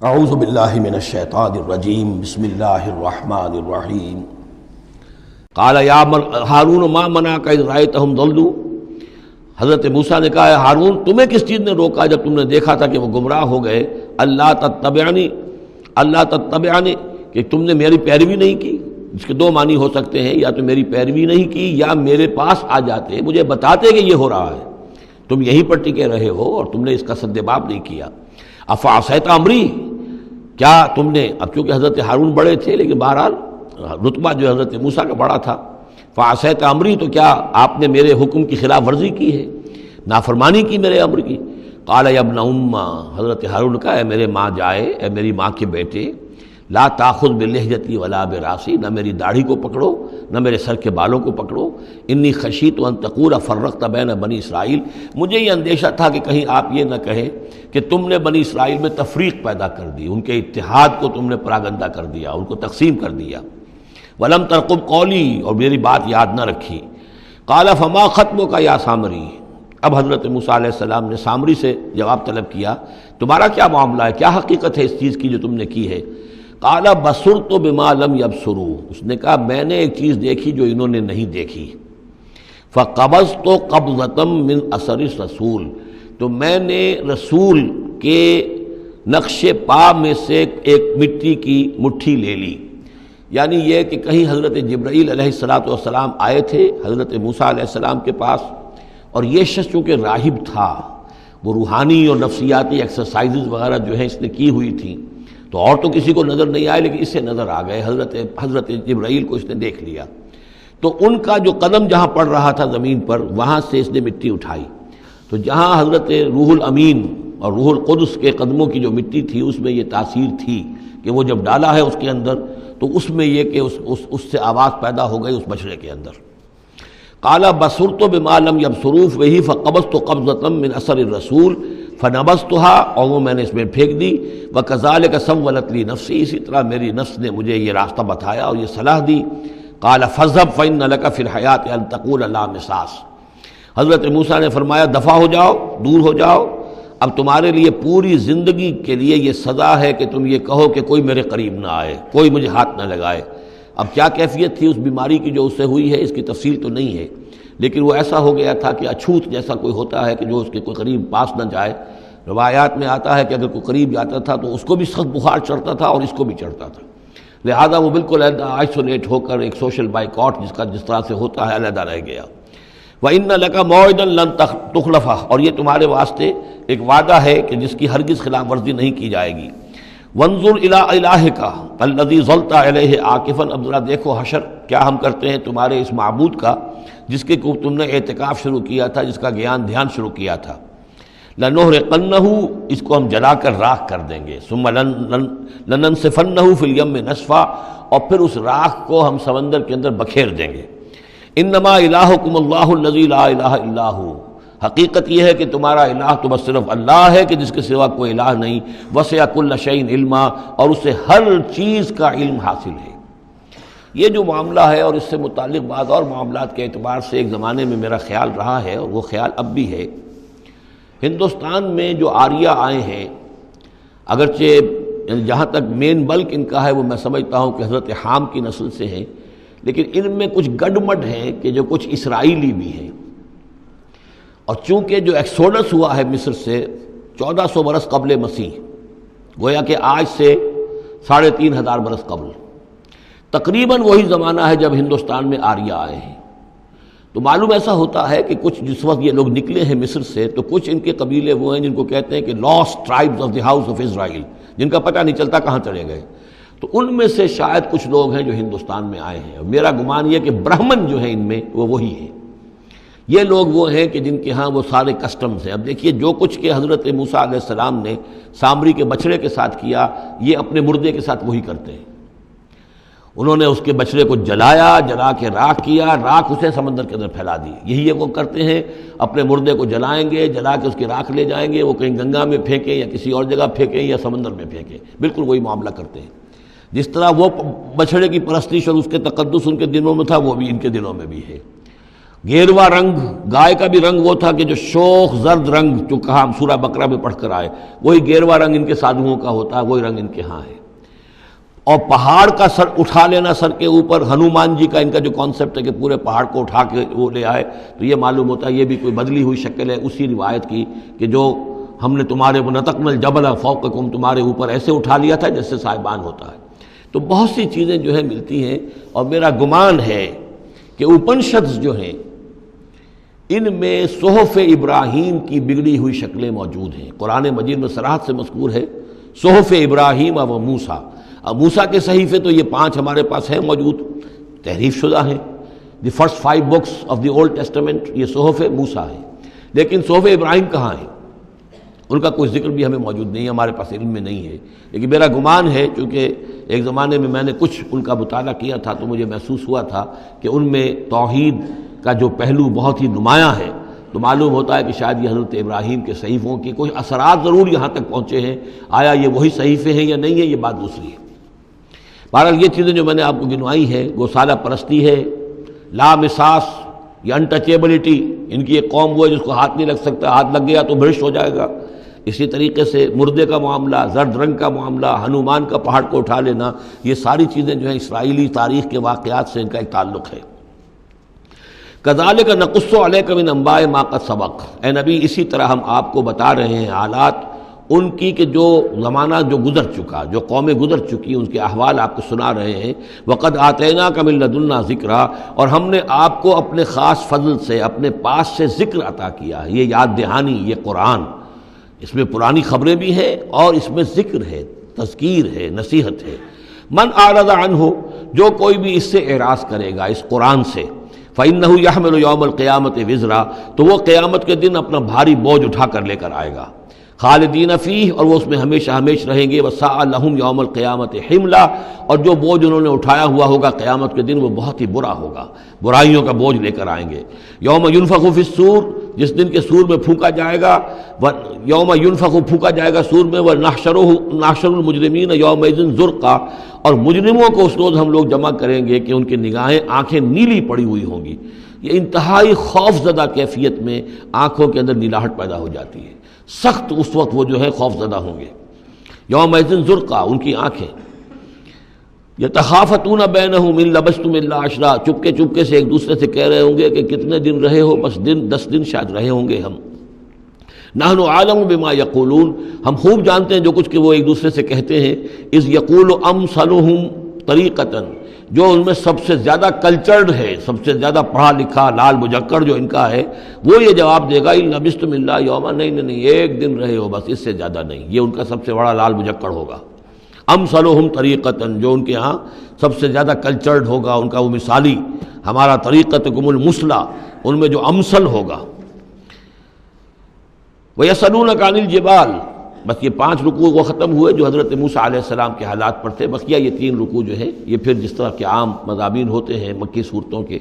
اعوذ باللہ من الشیطان الرجیم بسم اللہ الرحمن الرحیم قال یا ہارون ما منعک اذ رأیتہم ضلوا، حضرت موسیٰ نے کہا ہے ہارون تمہیں کس چیز نے روکا جب تم نے دیکھا تھا کہ وہ گمراہ ہو گئے، اللہ تتبعنی کہ تم نے میری پیروی نہیں کی۔ اس کے دو معنی ہو سکتے ہیں، یا تو میری پیروی نہیں کی یا میرے پاس آ جاتے مجھے بتاتے کہ یہ ہو رہا ہے، تم یہیں پر ٹکے رہے ہو اور تم نے اس کا سدباب نہیں کیا۔ افعصیت امری، کیا تم نے، اب چونکہ حضرت ہارون بڑے تھے لیکن بہرحال رتبہ جو حضرت موسیٰ کا بڑا تھا، فعصیت امری تو کیا آپ نے میرے حکم کی خلاف ورزی کی ہے، نافرمانی کی میرے امر کی۔ قال یا ابن ام، حضرت ہارون کا اے میرے ماں جائے، اے میری ماں کے بیٹے، لا تاخذ بلحیتی ولا براسی، نہ میری داڑھی کو پکڑو نہ میرے سر کے بالوں کو پکڑو، انی خشیت ان تقول فرقت بین بنی اسرائیل، مجھے یہ اندیشہ تھا کہ کہیں آپ یہ نہ کہیں کہ تم نے بنی اسرائیل میں تفریق پیدا کر دی، ان کے اتحاد کو تم نے پراگندہ کر دیا، ان کو تقسیم کر دیا۔ ولم ترقب قولی، اور میری بات یاد نہ رکھی۔ قال فما خطبک یا سامری، اب حضرت موسیٰ علیہ السلام نے سامری سے جواب طلب کیا، تمہارا کیا معاملہ ہے، کیا حقیقت ہے اس چیز کی جو تم نے کی ہے؟ قال بصرت بما لم یبصروا، اس نے کہا میں نے ایک چیز دیکھی جو انہوں نے نہیں دیکھی۔ فقبضت قبضۃ من اثر الرسول، تو میں نے رسول کے نقش پا میں سے ایک مٹی کی مٹھی لے لی، یعنی یہ کہ کہیں حضرت جبرائیل علیہ السلام آئے تھے حضرت موسیٰ علیہ السلام کے پاس، اور یہ شخص چونکہ راہب تھا، وہ روحانی اور نفسیاتی ایکسرسائزز وغیرہ جو ہیں اس نے کی ہوئی تھیں، تو اور تو کسی کو نظر نہیں آئے لیکن اس سے نظر آ گئے، حضرت جبرائیل کو اس نے دیکھ لیا۔ تو ان کا جو قدم جہاں پڑ رہا تھا زمین پر، وہاں سے اس نے مٹی اٹھائی، تو جہاں حضرت روح الامین اور روح القدس کے قدموں کی جو مٹی تھی اس میں یہ تاثیر تھی کہ وہ جب ڈالا ہے اس کے اندر تو اس میں یہ کہ اس سے آواز پیدا ہو گئی اس بچڑے کے اندر۔ قال بصرت بما لم يبصروا به فقبضت قبضة من اثر الرسول فنبذتها، اور وہ میں نے اس میں پھینک دی۔ وكذلك سولت لي نفسي، اسی طرح میری نفس نے مجھے یہ راستہ بتایا اور یہ صلاح دی۔ قال فاذهب فإن لك في الحياة أن تقول لا مساس، حضرت موسیٰ نے فرمایا دفع ہو جاؤ، دور ہو جاؤ، اب تمہارے لیے پوری زندگی کے لیے یہ سزا ہے کہ تم یہ کہو کہ کوئی میرے قریب نہ آئے، کوئی مجھے ہاتھ نہ لگائے۔ اب کیا کیفیت تھی اس بیماری کی جو اس سے ہوئی ہے اس کی تفصیل تو نہیں ہے، لیکن وہ ایسا ہو گیا تھا کہ اچھوت جیسا کوئی ہوتا ہے کہ جو اس کے کوئی قریب پاس نہ جائے۔ روایات میں آتا ہے کہ اگر کوئی قریب جاتا تھا تو اس کو بھی سخت بخار چڑھتا تھا اور اس کو بھی چڑھتا تھا، لہذا وہ بالکل آئسولیٹ ہو کر ایک سوشل بائیکاٹ جس طرح سے ہوتا ہے علیحدہ رہ گیا۔ وَإِنَّ لَكَ مَوْعِدًا لَن تُخْلَفَهُ، اور یہ تمہارے واسطے ایک وعدہ ہے کہ جس کی ہرگز خلاف ورزی نہیں کی جائے گی۔ وانظر إِلَىٰ إِلَٰهِكَ الَّذِي ظَلْتَ عَلَيْهِ عَاكِفًا، اب ذرا دیکھو حشر کیا ہم کرتے ہیں تمہارے اس معبود کا جس کے کو تم نے اعتکاف شروع کیا تھا، جس کا دھیان شروع کیا تھا۔ لَنُحْرِقَنَّهُ، اس کو ہم جلا کر راکھ کر دیں گے۔ ثُمَّ لَنَنسِفَنَّهُ فِي الْيَمِّ نَسْفًا، اور پھر اس راکھ کو ہم سمندر کے اندر بکھیر دیں گے۔ انما الہکم اللہ الذی لا الہ الا ہو، حقیقت یہ ہے کہ تمہارا الہ تو بس صرف اللہ ہے کہ جس کے سوا کوئی الہ نہیں۔ وسع کل شیء علما، اور اسے ہر چیز کا علم حاصل ہے۔ یہ جو معاملہ ہے اور اس سے متعلق بعض اور معاملات کے اعتبار سے ایک زمانے میں میرا خیال رہا ہے اور وہ خیال اب بھی ہے، ہندوستان میں جو آریہ آئے ہیں، اگرچہ جہاں تک مین بلک ان کا ہے وہ میں سمجھتا ہوں کہ حضرت حام کی نسل سے ہیں، لیکن ان میں کچھ گڈمڈ ہیں کہ جو کچھ اسرائیلی بھی ہیں، اور چونکہ جو ایکسوڈس ہوا ہے مصر سے 1400 برس قبل مسیح، گویا کہ آج سے 3500 برس قبل، تقریباً وہی زمانہ ہے جب ہندوستان میں آریہ آئے ہیں۔ تو معلوم ایسا ہوتا ہے کہ کچھ جس وقت یہ لوگ نکلے ہیں مصر سے تو کچھ ان کے قبیلے وہ ہیں جن کو کہتے ہیں کہ last tribes of the house of Israel, جن کا پتہ نہیں چلتا کہاں چلے گئے، تو ان میں سے شاید کچھ لوگ ہیں جو ہندوستان میں آئے ہیں۔ میرا گمان یہ کہ برہمن جو ہیں ان میں وہ وہی ہیں، یہ لوگ وہ ہیں کہ جن کے ہاں وہ سارے کسٹمز ہیں۔ اب دیکھیے جو کچھ کہ حضرت موسیٰ علیہ السلام نے سامری کے بچڑے کے ساتھ کیا، یہ اپنے مردے کے ساتھ وہی کرتے ہیں۔ انہوں نے اس کے بچڑے کو جلایا، جلا کے راکھ کیا، راکھ اسے سمندر کے اندر پھیلا دی۔ یہی وہ کرتے ہیں، اپنے مردے کو جلائیں گے، جلا کے اس کی راکھ لے جائیں گے، وہ کہیں گنگا میں پھینکیں یا کسی اور جگہ پھینکیں یا سمندر میں پھینکیں، بالکل وہی معاملہ کرتے ہیں۔ جس طرح وہ بچھڑے کی پرستش اور اس کے تقدس ان کے دلوں میں تھا، وہ بھی ان کے دلوں میں بھی ہے۔ گیروا رنگ، گائے کا بھی رنگ وہ تھا کہ جو شوخ زرد رنگ جو کہا ہم سورہ بقرہ میں پڑھ کر آئے، وہی گیروا رنگ ان کے سادھوؤں کا ہوتا ہے، وہی رنگ ان کے ہاں ہے۔ اور پہاڑ کا سر اٹھا لینا سر کے اوپر، ہنومان جی کا ان کا جو کانسیپٹ ہے کہ پورے پہاڑ کو اٹھا کے وہ لے آئے، تو یہ معلوم ہوتا ہے یہ بھی کوئی بدلی ہوئی شکل ہے اسی روایت کی کہ جو ہم نے تمہارے نطقنا الجبل فوقکم، تمہارے اوپر ایسے اٹھا لیا تھا جیسے سائبان ہوتا ہے۔ تو بہت سی چیزیں جو ہیں ملتی ہیں، اور میرا گمان ہے کہ اپنشدز جو ہیں ان میں صحف ابراہیم کی بگڑی ہوئی شکلیں موجود ہیں۔ قرآن مجید میں صراحت سے مذکور ہے صحف ابراہیم و موسیٰ۔ اب موسیٰ کے صحیفے تو یہ 5 ہمارے پاس ہیں موجود، تحریف شدہ ہیں، the first 5 books of the old testament, یہ صحف موسیٰ ہیں، لیکن صحف ابراہیم کہاں ہیں؟ ان کا کوئی ذکر بھی ہمیں موجود نہیں ہے، ہمارے پاس علم میں نہیں ہے۔ لیکن میرا گمان ہے، چونکہ ایک زمانے میں نے کچھ ان کا مطالعہ کیا تھا تو مجھے محسوس ہوا تھا کہ ان میں توحید کا جو پہلو بہت ہی نمایاں ہے، تو معلوم ہوتا ہے کہ شاید یہ حضرت ابراہیم کے صحیفوں کی کچھ اثرات ضرور یہاں تک پہنچے ہیں۔ آیا یہ وہی صحیفے ہیں یا نہیں ہے، یہ بات دوسری ہے۔ بہرحال یہ چیزیں جو میں نے آپ کو گنوائی ہیں، گوسالہ پرستی ہے، لامساس یا انٹچیبلٹی، ان کی ایک قوم وہ ہے جس کو ہاتھ نہیں لگ سکتا، ہاتھ لگ گیا تو بھرش ہو جائے گا۔ اسی طریقے سے مردے کا معاملہ، زرد رنگ کا معاملہ، ہنومان کا پہاڑ کو اٹھا لینا، یہ ساری چیزیں جو ہیں اسرائیلی تاریخ کے واقعات سے ان کا ایک تعلق ہے۔ کذالک نقص علیک من انباء ما قد سبق، اے نبی اسی طرح ہم آپ کو بتا رہے ہیں حالات ان کی کہ جو زمانہ جو گزر چکا، جو قومیں گزر چکی، ان کے احوال آپ کو سنا رہے ہیں۔ وقد آتیناک من لدنا ذکرا، اور ہم نے آپ کو اپنے خاص فضل سے، اپنے پاس سے ذکر عطا کیا ہے۔ یہ یاد دہانی، یہ قرآن، اس میں پرانی خبریں بھی ہیں اور اس میں ذکر ہے، تذکیر ہے، نصیحت ہے۔ من اعرض عنہ، جو کوئی بھی اس سے اعراض کرے گا، اس قرآن سے، فإنہ یحمل یوم القیامت وزرا، تو وہ قیامت کے دن اپنا بھاری بوجھ اٹھا کر لے کر آئے گا۔ خالدین فیہ، اور وہ اس میں ہمیشہ ہمیش رہیں گے۔ وساء لہم یوم القیامت حملا، اور جو بوجھ انہوں نے اٹھایا ہوا ہوگا قیامت کے دن وہ بہت ہی برا ہوگا، برائیوں کا بوجھ لے کر آئیں گے۔ یوم ینفخ فی الصور، جس دن کے سور میں پھونکا جائے گا، یوم ینفخ پھونکا جائے گا سور میں، ونحشر المجرمین یومئذ زرقا، اور مجرموں کو اس روز ہم لوگ جمع کریں گے کہ ان کی نگاہیں، آنکھیں نیلی پڑی ہوئی ہوں گی۔ یہ انتہائی خوف زدہ کیفیت میں آنکھوں کے اندر نیلاہٹ پیدا ہو جاتی ہے، سخت اس وقت وہ جو ہے خوف زدہ ہوں گے۔ یومئذ زرقا، ان کی آنکھیں۔ یتخافتون بینہم ان لبثتم الا عشرا، چپکے چپکے سے ایک دوسرے سے کہہ رہے ہوں گے کہ کتنے دن رہے ہو، بس 10 دن شاید رہے ہوں گے ہم۔ نحن عالم بما یقولون، ہم خوب جانتے ہیں جو کچھ کہ وہ ایک دوسرے سے کہتے ہیں۔ اذ یقول امثلہم طریقۃ، جو ان میں سب سے زیادہ کلچرڈ ہے، سب سے زیادہ پڑھا لکھا لال مجکر جو ان کا ہے، وہ یہ جواب دے گا ان لبثتم الا یوما، نہیں ایک دن رہے ہو بس، اس سے زیادہ نہیں۔ یہ ان کا سب سے بڑا لال مجکر ہوگا۔ امثلہم طریقۃ، جو ان کے ہاں سب سے زیادہ کلچرڈ ہوگا، ان کا وہ مثالی، ہمارا طریقتکم المثلی، ان میں جو امثل ہوگا۔ وَيَسْأَلُونَكَ عَنِ الْجِبَالِ، بس یہ 5 رکوع وہ ختم ہوئے جو حضرت موسیٰ علیہ السلام کے حالات پر تھے۔ بقیہ یہ 3 رکوع جو ہے یہ پھر جس طرح کے عام مضامین ہوتے ہیں مکی صورتوں کے،